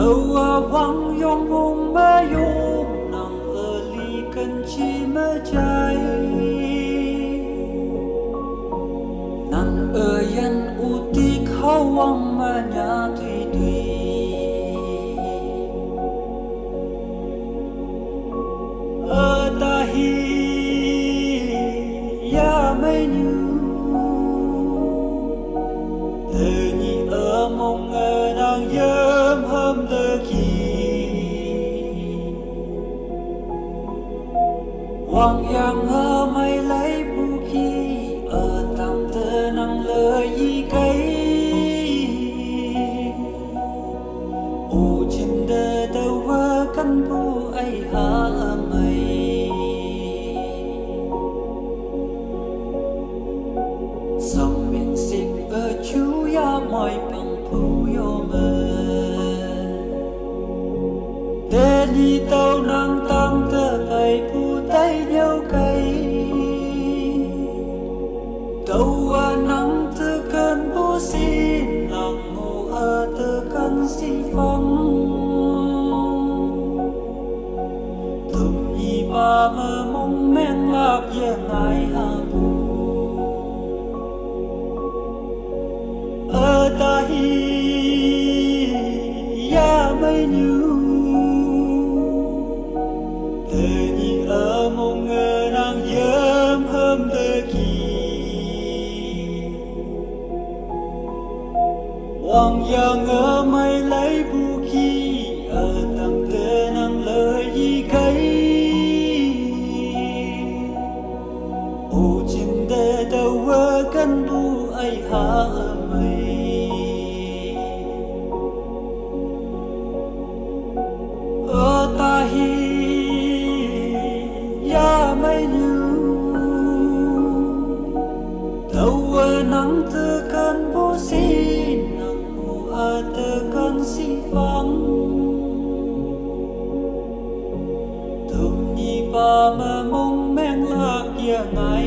đâu vắng yong hùng mơ yong nang ở ly cần chi mơ trái nang ở yan u ti khao wang mà nhà tùy tùy ở ta hi ya mây như từ nhị ở mong ở nàng yếm hâm tơ kỳ hoàng yang ở mây lấy bu kỳ ở tạm tơ nàng lời y cây ô trên đời đâu vơ căn bu ấy hà mây dòng miền sinh ở chú ya mọi bằng phù yo mơ tê đi tàu nàng tăng tơ bay phù tay nhau cây tàu nắng tơ cơn bố xin nàng ngủ ở tơ cơn xin phong tụm nhị ba mơ mong men lạc ye ngài hà bù ở ta hi ya mây như từ nhị ở mong ngờ nàng yếm hâm tơ kỳ hoàng yang ở mây lấy bu kỳ ở tầng tơ nàng lời y cây ô trên đời đâu vơ căn bu ấy hà mây ở ta hi ya mây như đâu nắng từ cơn bố xin nắng mù ở từ cơn xin vắng thùng nhị ba mơ mong men lạc ya ngài